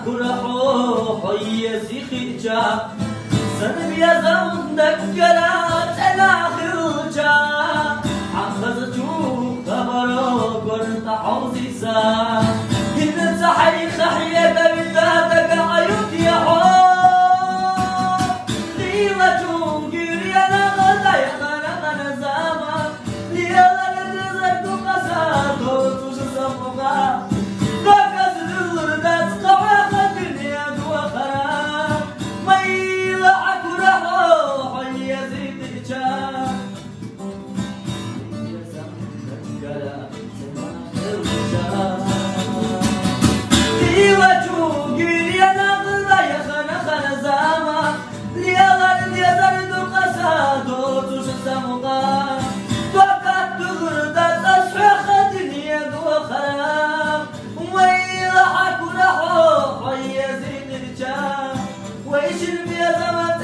كرحو حي سيخيجا سنب يا زمدك قرات أنا خلجا عن خزجو خبرو قرنت حوزيسا هنا صحي خحية برداتك عيوت يا حب ليلة جونجير يا نغدا يا غنغنا زاما ليلة نتزرق قصاتو تشزمغا ويش البيض